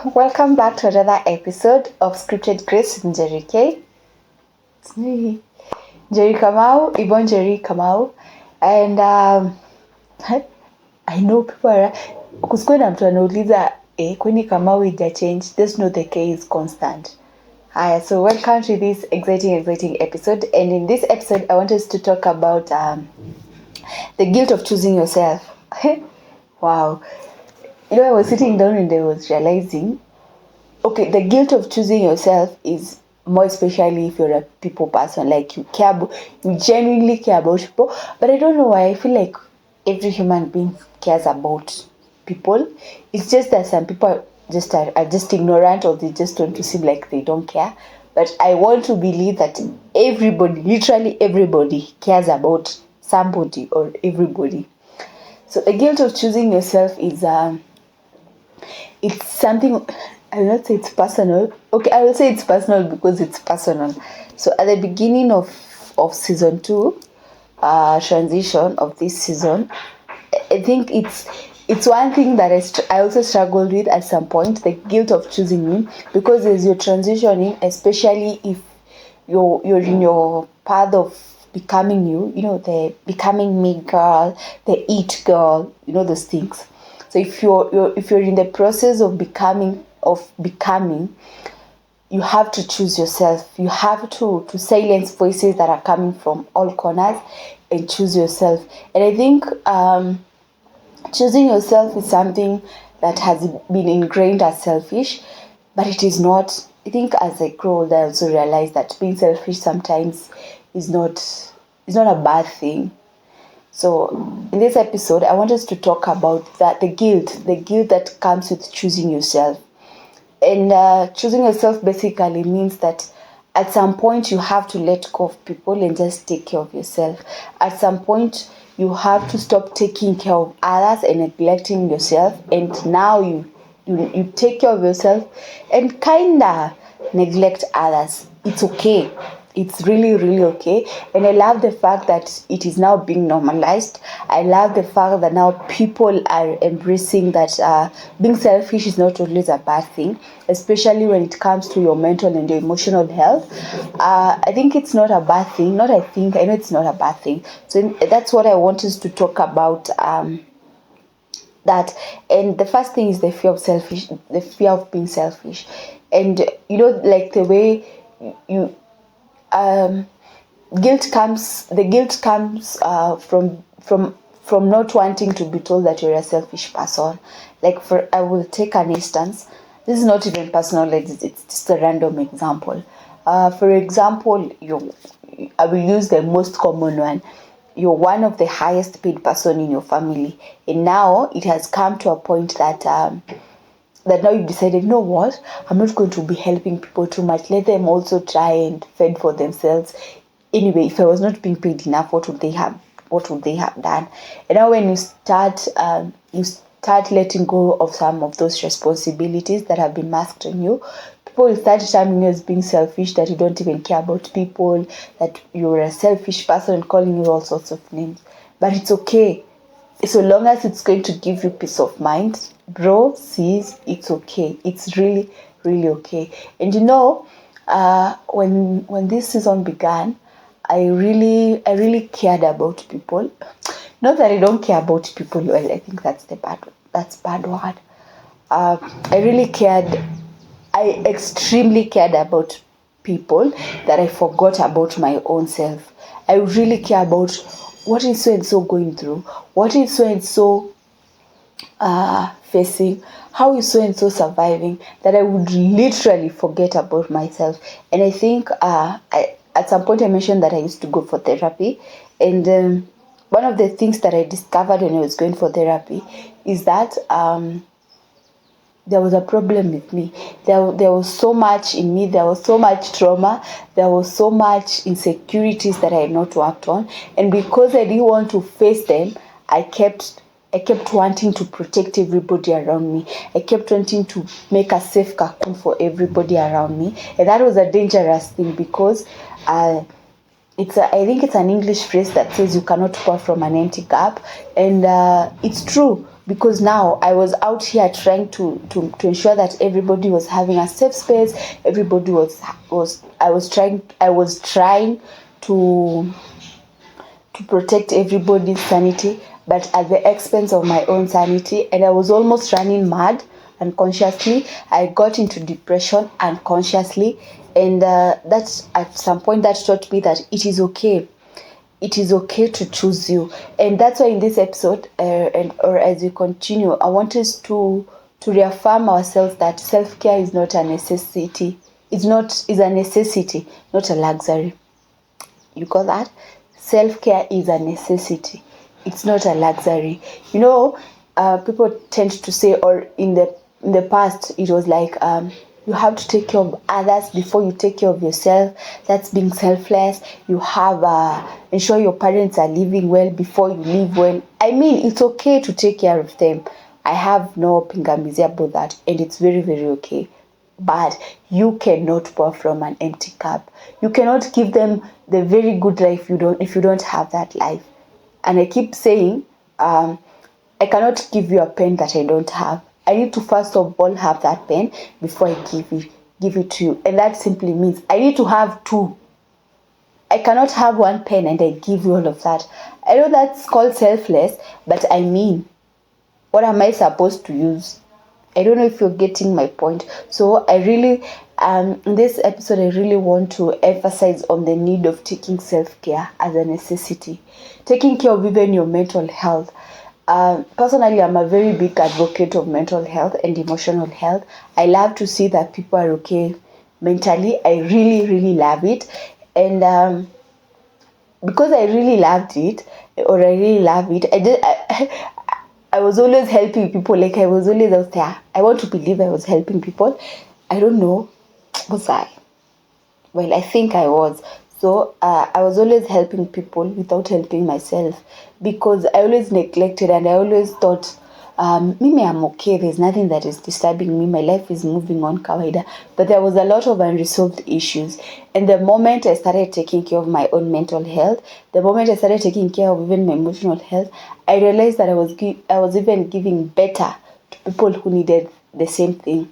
Welcome back to another episode of Scripted Grace with Jerry K. It's me, Jerry Kamau, Yvonne Jerry Kamau. And I know people are kusikwe na mtu anauliza kwani Kamau ija change. Just know the K is constant. So welcome to this exciting episode. And in this episode, I want us to talk about the guilt of choosing yourself. Wow. You know, I was sitting down and I was realizing, okay, the guilt of choosing yourself is more especially if you're a people person, like you genuinely care about people. But I don't know why I feel like every human being cares about people. It's just that some people are just ignorant, or they just want to seem like they don't care. But I want to believe that everybody, literally everybody, cares about somebody or everybody. So the guilt of choosing yourself is it's something, I will not say it's personal. Okay, I will say it's personal because it's personal. So at the beginning of season 2, transition of this season, I think it's one thing that I also struggled with at some point, the guilt of choosing me, because as you're transitioning, especially if you're in your path of becoming you know, the becoming me girl, the it girl, you know, those things. So if you're in the process of becoming, you have to choose yourself. You have to silence voices that are coming from all corners and choose yourself. And I think choosing yourself is something that has been ingrained as selfish, but it is not. I think as I grow older, I also realize that being selfish sometimes is not a bad thing. So in this episode, I want us to talk about the guilt that comes with choosing yourself. And choosing yourself basically means that at some point you have to let go of people and just take care of yourself. At some point you have to stop taking care of others and neglecting yourself, and now you take care of yourself and kinda neglect others. It's okay. It's really okay. And I love the fact that it is now being normalized. I love the fact that now people are embracing that being selfish is not always a bad thing, especially when it comes to your mental and your emotional health. I think it's not a bad thing. I know it's not a bad thing. So that's what I want us to talk about. That, and the first thing is the fear of being selfish. And you know, like the way you guilt comes from not wanting to be told that you're a selfish person. Like, I will take an instance. This is not even personal, it's just a random example. For example, I will use the most common one. You're one of the highest paid person in your family, and now it has come to a point that now you've decided, you know what, I'm not going to be helping people too much. Let them also try and fend for themselves. Anyway, if I was not being paid enough, what would they have done? And now when you start letting go of some of those responsibilities that have been masked on you, people will start terming you as being selfish, that you don't even care about people, that you're a selfish person, calling you all sorts of names. But it's okay. So long as it's going to give you peace of mind, bro, sis, it's okay. It's really okay. And you know, when this season began, I really cared about people. Not that I don't care about people. Well, I think that's bad word. I extremely cared about people that I forgot about my own self. I really care about what is so and so going through, what is so and so facing, how is so and so surviving, that I would literally forget about myself. And I think at some point I mentioned that I used to go for therapy, and one of the things that I discovered when I was going for therapy is that there was a problem with me. There was so much in me. There was so much trauma. There was so much insecurities that I had not worked on. And because I didn't want to face them, I kept wanting to protect everybody around me. I kept wanting to make a safe cocoon for everybody around me. And that was a dangerous thing, because I think it's an English phrase that says you cannot pour from an empty cup. And it's true. because now I was out here trying to ensure that everybody was having a safe space. Everybody was I was trying to protect everybody's sanity, but at the expense of my own sanity. And I was almost running mad unconsciously. I got into depression unconsciously, and that's at some point that taught me that it is okay. It is okay to choose you. And that's why in this episode, or as we continue, I want us to reaffirm ourselves that self-care is not a necessity. Is a necessity, not a luxury. You got that? Self-care is a necessity. It's not a luxury. People tend to say, or in the past, it was like, you have to take care of others before you take care of yourself. That's being selfless. You have ensure your parents are living well before you live well. I mean, it's okay to take care of them. I have no pingamizi about that, and it's very, very okay. But you cannot pour from an empty cup. You cannot give them the very good life if you don't have that life. And I keep saying, I cannot give you a pen that I don't have. I need to first of all have that pen before I give it to you. And that simply means I need to have two. I cannot have one pen and I give you all of that. I know that's called selfless, but I mean, what am I supposed to use? I don't know if you're getting my point. So I really, in this episode, I really want to emphasize on the need of taking self-care as a necessity. Taking care of even your mental health. Personally, I'm a very big advocate of mental health and emotional health. I love to see that people are okay mentally. I really, really love it. And because I really loved it, or I really love it, I was always helping people. Like, I was always out there. I want to believe I was helping people. I don't know. Was I? Well, I think I was. So I was always helping people without helping myself, because I always neglected, and I always thought, Mimi, I'm okay. There's nothing that is disturbing me. My life is moving on kawaida. But there was a lot of unresolved issues. And the moment I started taking care of my own mental health, the moment I started taking care of even my emotional health, I realized that I was even giving better to people who needed the same thing.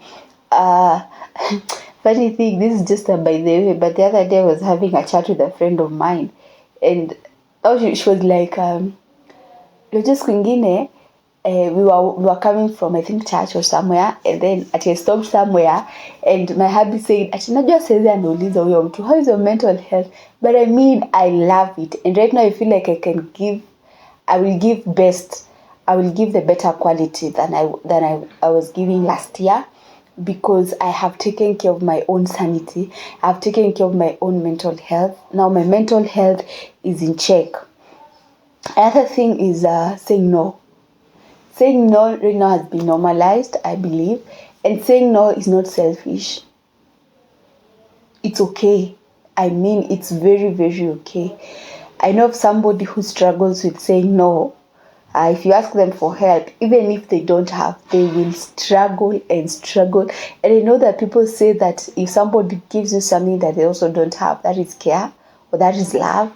Funny thing, this is just a by the way, but the other day I was having a chat with a friend of mine, and she was like, just kwingine, we were coming from, I think, church or somewhere, and then I stopped somewhere, and my hubby said, "Najua saizi anauliza huyo mtu, how is your mental health?" But I mean, I love it, and right now I feel like I will give the better quality than I was giving last year, because I have taken care of my own sanity. I've taken care of my own mental health. Now my mental health is in check. Another thing is saying no. Saying no right now has been normalized, I believe. And saying no is not selfish. It's okay. I mean, it's very, very okay. I know of somebody who struggles with saying no. If you ask them for help, even if they don't have, they will struggle and struggle. And I know that people say that if somebody gives you something that they also don't have, that is care or that is love,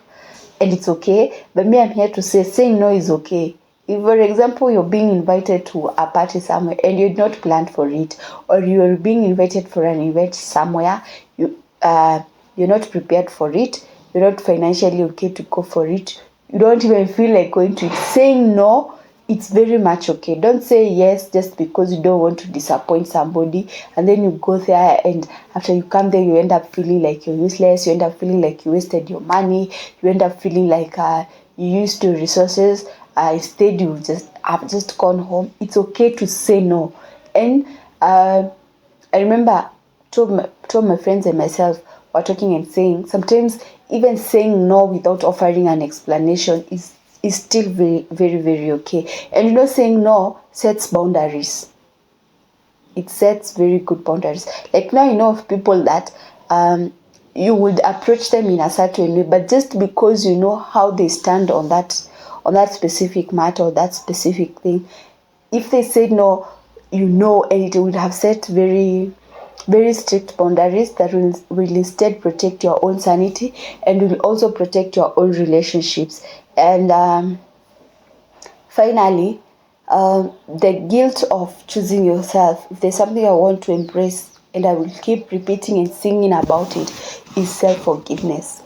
and it's okay. But me, I'm here to say saying no is okay. If, for example, you're being invited to a party somewhere and you're not planned for it, or you're being invited for an event somewhere, you're not prepared for it, you're not financially okay to go for it, you don't even feel like going to it, saying no, it's very much okay. Don't say yes just because you don't want to disappoint somebody, and then you go there, and after you come there, you end up feeling like you're useless, you end up feeling like you wasted your money, you end up feeling like you used your resources. Instead, you have just gone home. It's okay to say no. And I remember two of my friends and myself were talking and saying, sometimes even saying no without offering an explanation is still very, very, very okay. And saying no sets boundaries. It sets very good boundaries. Like, now you know of people that you would approach them in a certain way, but just because you know how they stand on that specific matter or that specific thing, if they say no, and it would have set very, very strict boundaries that will instead protect your own sanity and will also protect your own relationships. And finally, The guilt of choosing yourself, if there's something I want to embrace and I will keep repeating and singing about it, is self-forgiveness.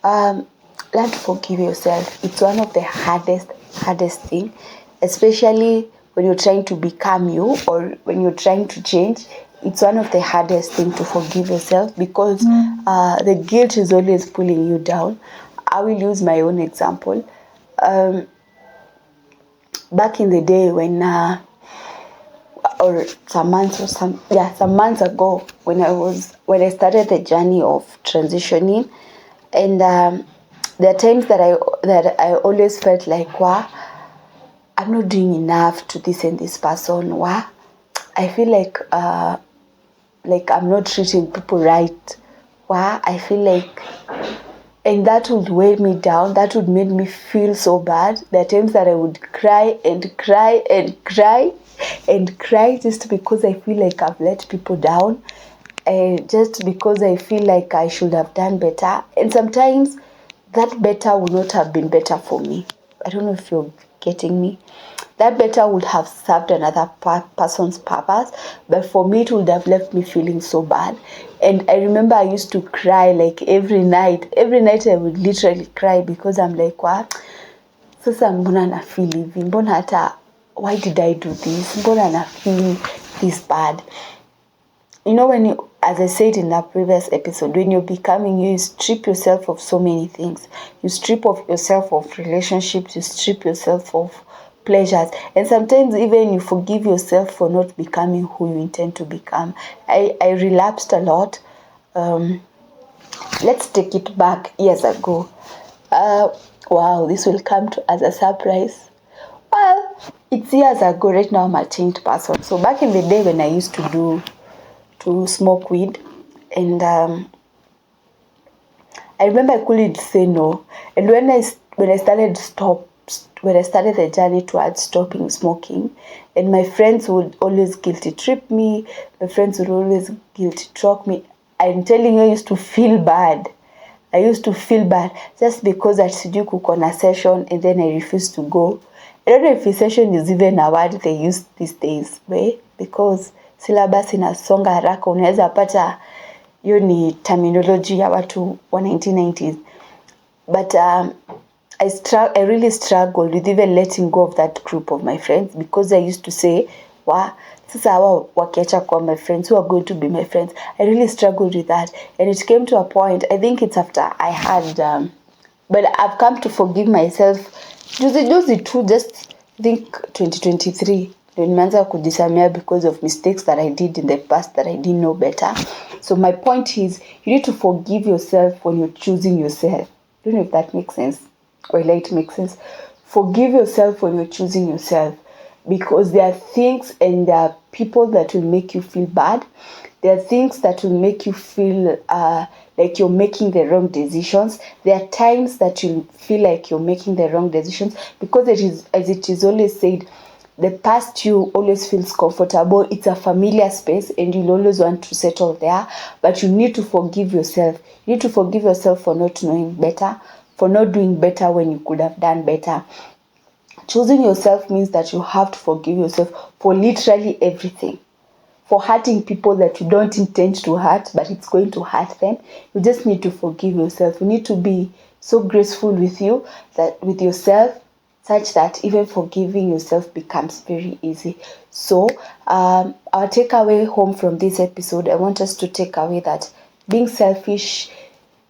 Learn to forgive yourself. It's one of the hardest thing, especially when you're trying to become you or when you're trying to change. It's one of the hardest thing to forgive yourself because the guilt is always pulling you down. I will use my own example. Back in the day when or some months ago when I started the journey of transitioning, and there are times that I always felt like, wow, I'm not doing enough to this and this person. Wow, I feel like I'm not treating people right. Wow, I feel like, and that would weigh me down. That would make me feel so bad. There are times that I would cry and cry and cry and cry just because I feel like I've let people down, and just because I feel like I should have done better. And sometimes that better would not have been better for me. I don't know if you're getting me. That better would have served another person's purpose, but for me it would have left me feeling so bad. And I remember I used to cry like every night. Every night I would literally cry because I'm like, what? Sasa mbona na feel hivi? Mbona hata, why did I do this? Mbona na feel this bad? You know, when you, as I said in the previous episode, when you're becoming you strip yourself of so many things. You strip of yourself of relationships, you strip yourself of pleasures, and sometimes even you forgive yourself for not becoming who you intend to become. I relapsed a lot. Let's take it back years ago. Wow, this will come to as a surprise. Well, it's years ago. Right now I'm a changed person. So back in the day when I used to smoke weed, and I remember I couldn't say no. And when I started the journey towards stopping smoking, and my friends would always guilty trip me, my friends would always guilty talk me. I'm telling you, I used to feel bad. I used to feel bad just because at sijui kuko na session and then I refused to go. I don't know if session is even a word they use these days, right? Because syllabus inasonga haraka, unaweza pata hiyo ni terminology ya watu wa 1990s. But I really struggled with even letting go of that group of my friends because I used to say, wow, sasa hawa wakiacha kwa my friends, who are going to be my friends? I really struggled with that. And it came to a point, I think it's after I had, but I've come to forgive myself. Juzi too, just I think 2023, nimeanza kujisamea because of mistakes that I did in the past that I didn't know better. So my point is, you need to forgive yourself when you're choosing yourself. I don't know if that makes sense, or it makes sense. Forgive yourself when you're choosing yourself, because there are things and there are people that will make you feel bad. There are things that will make you feel like you're making the wrong decisions. There are times that you feel like you're making the wrong decisions because it is, as it is always said, the past you always feels comfortable. It's a familiar space and you'll always want to settle there. But you need to forgive yourself. You need to forgive yourself for not knowing better, for not doing better when you could have done better. Choosing yourself means that you have to forgive yourself for literally everything. For hurting people that you don't intend to hurt, but it's going to hurt them. You just need to forgive yourself. You need to be so graceful with you, that with yourself, such that even forgiving yourself becomes very easy. So our takeaway home from this episode, I want us to take away that being selfish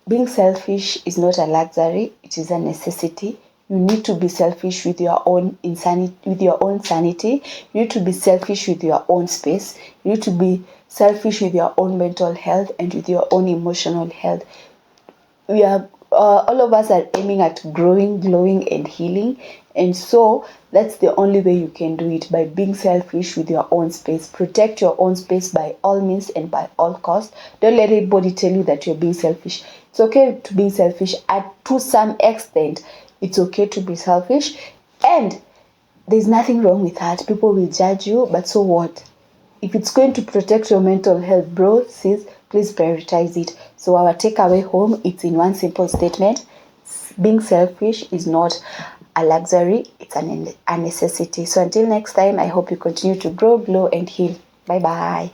is not a luxury, it is a necessity. You need to be selfish with your own insanity, with your own sanity. You need to be selfish with your own space. You need to be selfish with your own mental health and with your own emotional health. We are all of us are aiming at growing, glowing, and healing, and so that's the only way you can do it, by being selfish with your own space. Protect your own space by all means and by all costs. Don't let anybody tell you that you're being selfish. It's okay to be selfish, to some extent. It's okay to be selfish, and there's nothing wrong with that. People will judge you, but so what? If it's going to protect your mental health, bro, sis, please prioritize it. So our takeaway home, it's in one simple statement: being selfish is not a luxury, it's a necessity. So until next time, I hope you continue to grow, glow, and heal. Bye bye.